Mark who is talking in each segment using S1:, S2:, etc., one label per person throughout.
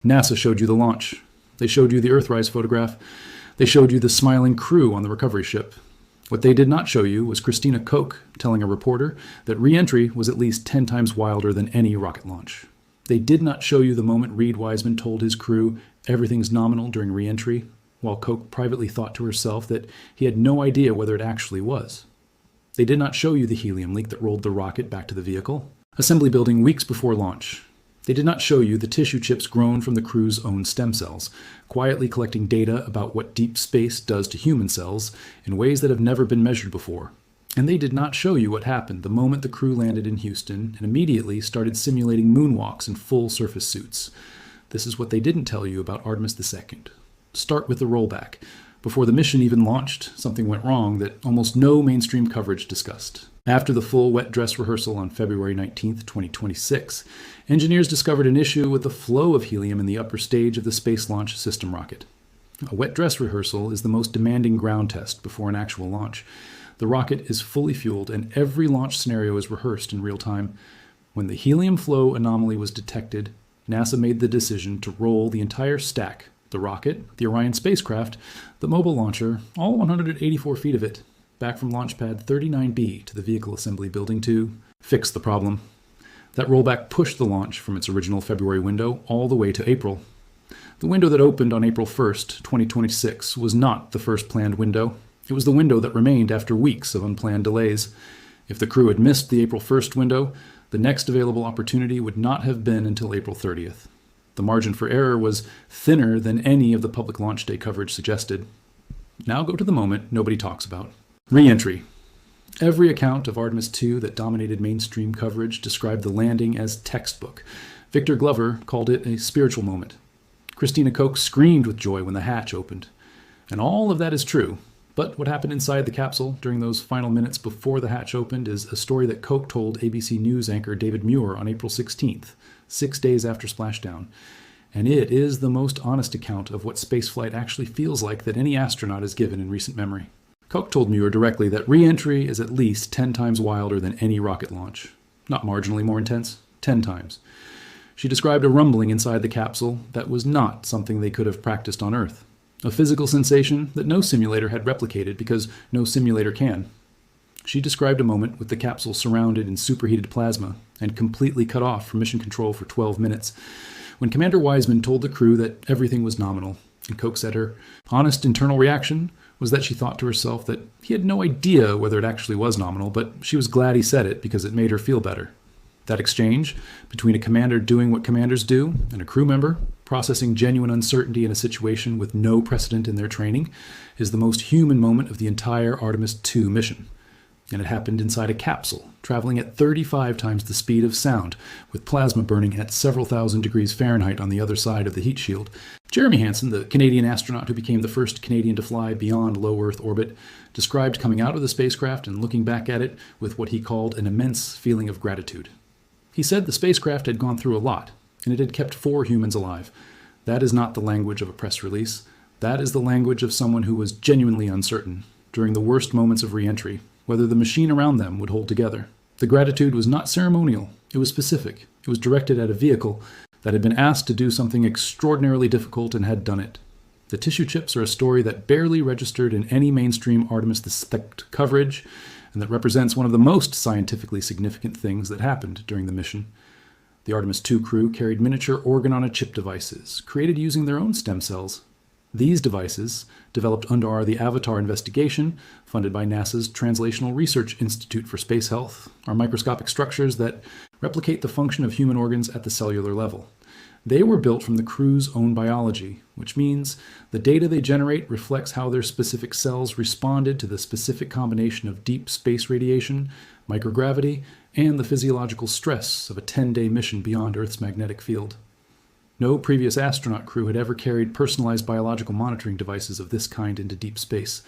S1: NASA showed you the launch. They showed you the Earthrise photograph. They showed you the smiling crew on the recovery ship. What they did not show you was Christina Koch telling a reporter that re-entry was at least 10 times wilder than any rocket launch. They did not show you the moment Reed Wiseman told his crew everything's nominal during re-entry, while Koch privately thought to herself that he had no idea whether it actually was. They did not show you the helium leak that rolled the rocket back to the vehicle, assembly building weeks before launch. They did not show you the tissue chips grown from the crew's own stem cells, quietly collecting data about what deep space does to human cells in ways that have never been measured before. And they did not show you what happened the moment the crew landed in Houston and immediately started simulating moonwalks in full surface suits. This is what they didn't tell you about Artemis II. Start with the rollback. Before the mission even launched, something went wrong that almost no mainstream coverage discussed. After the full wet dress rehearsal on February 19, 2026, engineers discovered an issue with the flow of helium in the upper stage of the Space Launch System rocket. A wet dress rehearsal is the most demanding ground test before an actual launch. The rocket is fully fueled and every launch scenario is rehearsed in real time. When the helium flow anomaly was detected, NASA made the decision to roll the entire stack, the rocket, the Orion spacecraft, the mobile launcher, all 184 feet of it, back from Launch Pad 39B to the Vehicle Assembly Building to fix the problem. That rollback pushed the launch from its original February window all the way to April. The window that opened on April 1st, 2026 was not the first planned window. It was the window that remained after weeks of unplanned delays. If the crew had missed the April 1st window, the next available opportunity would not have been until April 30th. The margin for error was thinner than any of the public launch day coverage suggested. Now go to the moment nobody talks about. Re-entry. Every account of Artemis II that dominated mainstream coverage described the landing as textbook. Victor Glover called it a spiritual moment. Christina Koch screamed with joy when the hatch opened. And all of that is true. But what happened inside the capsule during those final minutes before the hatch opened is a story that Koch told ABC News anchor David Muir on April 16th, 6 days after splashdown. And it is the most honest account of what spaceflight actually feels like that any astronaut has given in recent memory. Koch told Muir directly that re-entry is at least 10 times wilder than any rocket launch. Not marginally more intense, 10 times. She described a rumbling inside the capsule that was not something they could have practiced on Earth. A physical sensation that no simulator had replicated because no simulator can. She described a moment with the capsule surrounded in superheated plasma and completely cut off from mission control for 12 minutes, when Commander Wiseman told the crew that everything was nominal, and Koch said her honest internal reaction was that she thought to herself that he had no idea whether it actually was nominal, but she was glad he said it because it made her feel better. That exchange between a commander doing what commanders do and a crew member processing genuine uncertainty in a situation with no precedent in their training is the most human moment of the entire Artemis II mission. And it happened inside a capsule, traveling at 35 times the speed of sound, with plasma burning at several thousand degrees Fahrenheit on the other side of the heat shield. Jeremy Hansen, the Canadian astronaut who became the first Canadian to fly beyond low Earth orbit, described coming out of the spacecraft and looking back at it with what he called an immense feeling of gratitude. He said the spacecraft had gone through a lot, and it had kept 4 humans alive. That is not the language of a press release. That is the language of someone who was genuinely uncertain, during the worst moments of re-entry, whether the machine around them would hold together. The gratitude was not ceremonial. It was specific. It was directed at a vehicle that had been asked to do something extraordinarily difficult and had done it. The tissue chips are a story that barely registered in any mainstream Artemis II coverage, and that represents one of the most scientifically significant things that happened during the mission. The Artemis II crew carried miniature organ-on-a-chip devices, created using their own stem cells. These devices, developed under the Avatar investigation, funded by NASA's Translational Research Institute for Space Health, are microscopic structures that replicate the function of human organs at the cellular level. They were built from the crew's own biology, which means the data they generate reflects how their specific cells responded to the specific combination of deep space radiation, microgravity, and the physiological stress of a 10-day mission beyond Earth's magnetic field. No previous astronaut crew had ever carried personalized biological monitoring devices of this kind into deep space.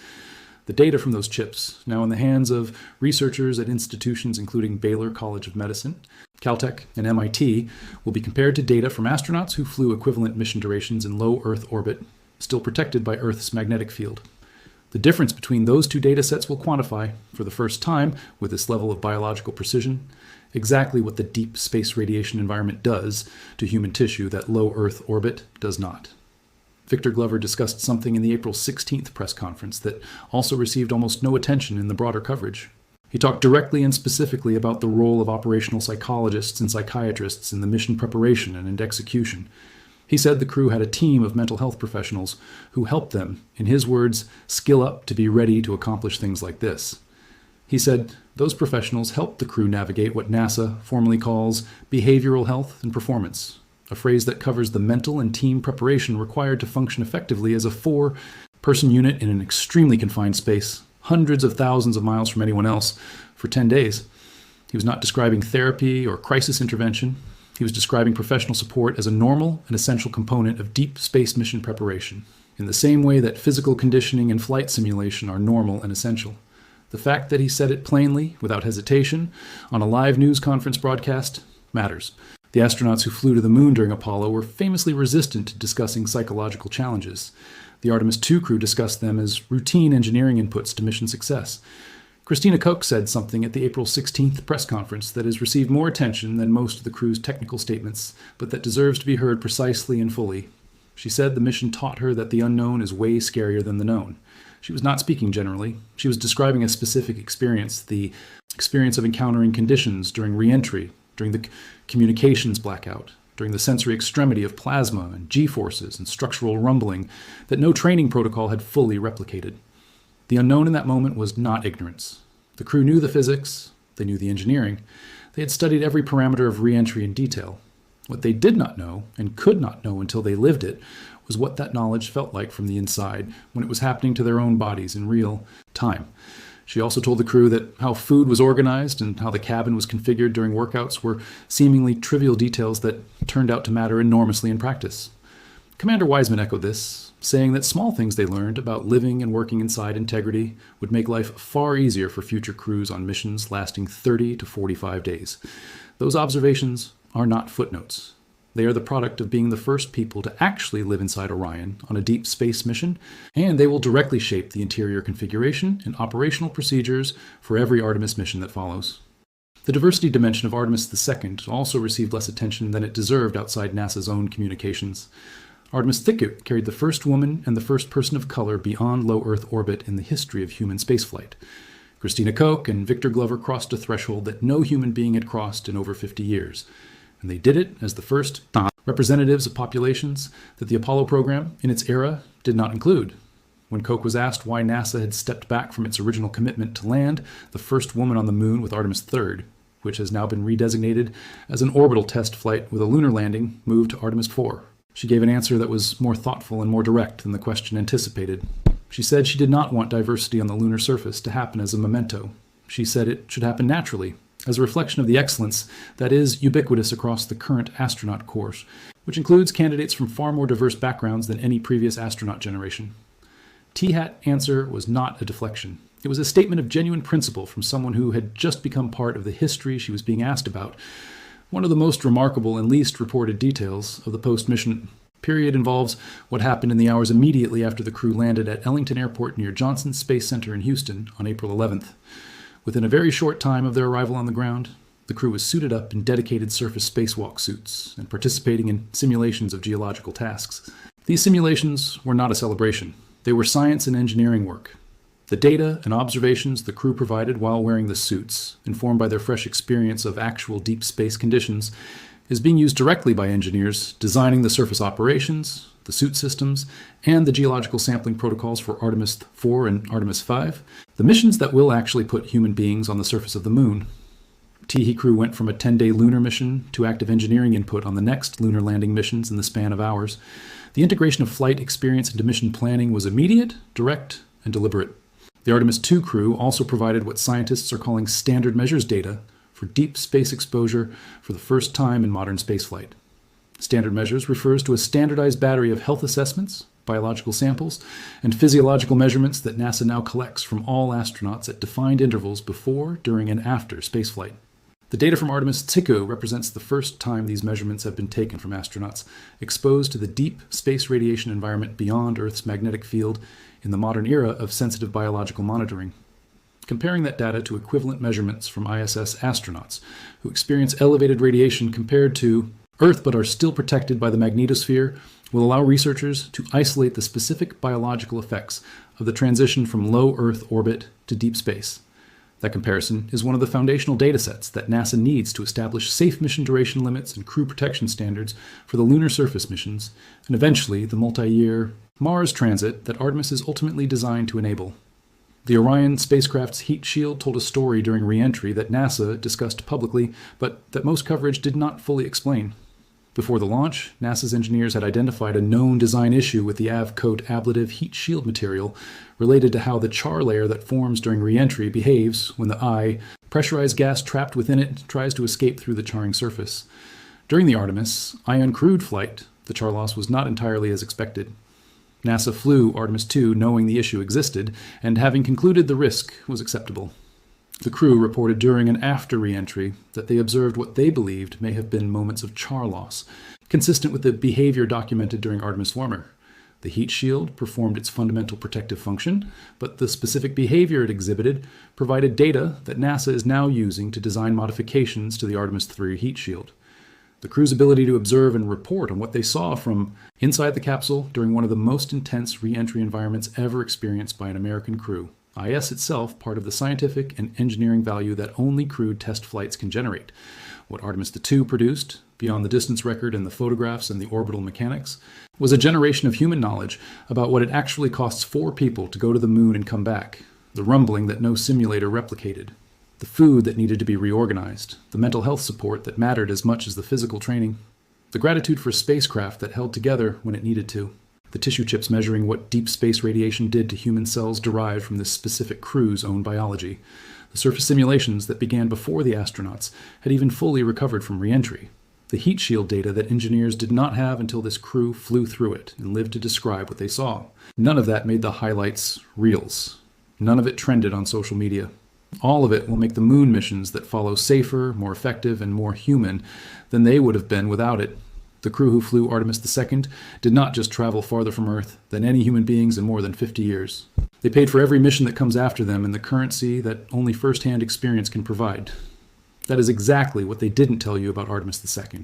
S1: The data from those chips, now in the hands of researchers at institutions including Baylor College of Medicine, Caltech, and MIT, will be compared to data from astronauts who flew equivalent mission durations in low Earth orbit, still protected by Earth's magnetic field. The difference between those two data sets will quantify, for the first time with this level of biological precision, exactly what the deep space radiation environment does to human tissue that low Earth orbit does not. Victor Glover discussed something in the April 16th press conference that also received almost no attention in the broader coverage. He talked directly and specifically about the role of operational psychologists and psychiatrists in the mission preparation and in execution. He said the crew had a team of mental health professionals who helped them, in his words, skill up to be ready to accomplish things like this. He said those professionals helped the crew navigate what NASA formally calls behavioral health and performance, a phrase that covers the mental and team preparation required to function effectively as a 4-person unit in an extremely confined space, hundreds of thousands of miles from anyone else, for 10 days. He was not describing therapy or crisis intervention. He was describing professional support as a normal and essential component of deep space mission preparation, in the same way that physical conditioning and flight simulation are normal and essential. The fact that he said it plainly, without hesitation, on a live news conference broadcast matters. The astronauts who flew to the moon during Apollo were famously resistant to discussing psychological challenges. The Artemis II crew discussed them as routine engineering inputs to mission success. Christina Koch said something at the April 16th press conference that has received more attention than most of the crew's technical statements, but that deserves to be heard precisely and fully. She said the mission taught her that the unknown is way scarier than the known. She was not speaking generally. She was describing a specific experience, the experience of encountering conditions during reentry, during the communications blackout, during the sensory extremity of plasma and G-forces and structural rumbling that no training protocol had fully replicated. The unknown in that moment was not ignorance. The crew knew the physics, they knew the engineering, they had studied every parameter of reentry in detail. What they did not know, and could not know until they lived it, was what that knowledge felt like from the inside when it was happening to their own bodies in real time. She also told the crew that how food was organized and how the cabin was configured during workouts were seemingly trivial details that turned out to matter enormously in practice. Commander Wiseman echoed this, saying that small things they learned about living and working inside integrity would make life far easier for future crews on missions lasting 30 to 45 days. Those observations are not footnotes. They are the product of being the first people to actually live inside Orion on a deep space mission, and they will directly shape the interior configuration and operational procedures for every Artemis mission that follows. The diversity dimension of Artemis II also received less attention than it deserved outside NASA's own communications. Artemis II carried the first woman and the first person of color beyond low Earth orbit in the history of human spaceflight. Christina Koch and Victor Glover crossed a threshold that no human being had crossed in over 50 years. And they did it as the first representatives of populations that the Apollo program, in its era, did not include. When Koch was asked why NASA had stepped back from its original commitment to land the first woman on the moon with Artemis III, which has now been redesignated as an orbital test flight with a lunar landing moved to Artemis IV, she gave an answer that was more thoughtful and more direct than the question anticipated. She said she did not want diversity on the lunar surface to happen as a memento. She said it should happen naturally, as a reflection of the excellence that is ubiquitous across the current astronaut corps, which includes candidates from far more diverse backgrounds than any previous astronaut generation. T-Hat answer was not a deflection. It was a statement of genuine principle from someone who had just become part of the history she was being asked about. One of the most remarkable and least reported details of the post-mission period involves what happened in the hours immediately after the crew landed at Ellington Airport near Johnson Space Center in Houston on April 11th. Within a very short time of their arrival on the ground, the crew was suited up in dedicated surface spacewalk suits and participating in simulations of geological tasks. These simulations were not a celebration. They were science and engineering work. The data and observations the crew provided while wearing the suits, informed by their fresh experience of actual deep space conditions, is being used directly by engineers designing the surface operations, the suit systems, and the geological sampling protocols for Artemis IV and Artemis V, the missions that will actually put human beings on the surface of the moon. TE crew went from a 10-day lunar mission to active engineering input on the next lunar landing missions in the span of hours. The integration of flight experience into mission planning was immediate, direct, and deliberate. The Artemis II crew also provided what scientists are calling standard measures data for deep space exposure for the first time in modern spaceflight. Standard measures refers to a standardized battery of health assessments, biological samples, and physiological measurements that NASA now collects from all astronauts at defined intervals before, during, and after spaceflight. The data from Artemis II represents the first time these measurements have been taken from astronauts exposed to the deep space radiation environment beyond Earth's magnetic field in the modern era of sensitive biological monitoring. comparing that data to equivalent measurements from ISS astronauts who experience elevated radiation compared to Earth but are still protected by the magnetosphere will allow researchers to isolate the specific biological effects of the transition from low Earth orbit to deep space. That comparison is one of the foundational datasets that NASA needs to establish safe mission duration limits and crew protection standards for the lunar surface missions, and eventually the multi-year Mars transit that Artemis is ultimately designed to enable. The Orion spacecraft's heat shield told a story during re-entry that NASA discussed publicly, but that most coverage did not fully explain. Before the launch, NASA's engineers had identified a known design issue with the AVCOAT ablative heat shield material related to how the char layer that forms during re-entry behaves when the eye, pressurized gas trapped within it, tries to escape through the charring surface. During the Artemis I uncrewed flight, the char loss was not entirely as expected. NASA flew Artemis II knowing the issue existed, and having concluded the risk was acceptable. The crew reported during and after re-entry that they observed what they believed may have been moments of char loss, consistent with the behavior documented during Artemis Warmer. The heat shield performed its fundamental protective function, but the specific behavior it exhibited provided data that NASA is now using to design modifications to the Artemis III heat shield. The crew's ability to observe and report on what they saw from inside the capsule during one of the most intense re-entry environments ever experienced by an American crew. IS itself part of the scientific and engineering value that only crewed test flights can generate. What Artemis II produced, beyond the distance record and the photographs and the orbital mechanics, was a generation of human knowledge about what it actually costs 4 people to go to the moon and come back, the rumbling that no simulator replicated, the food that needed to be reorganized, the mental health support that mattered as much as the physical training, the gratitude for spacecraft that held together when it needed to. The tissue chips measuring what deep space radiation did to human cells derived from this specific crew's own biology. The surface simulations that began before the astronauts had even fully recovered from re-entry. The heat shield data that engineers did not have until this crew flew through it and lived to describe what they saw. None of that made the highlights reels. None of it trended on social media. All of it will make the moon missions that follow safer, more effective, and more human than they would have been without it. The crew who flew Artemis II did not just travel farther from Earth than any human beings in more than 50 years. They paid for every mission that comes after them in the currency that only first-hand experience can provide. That is exactly what they didn't tell you about Artemis II.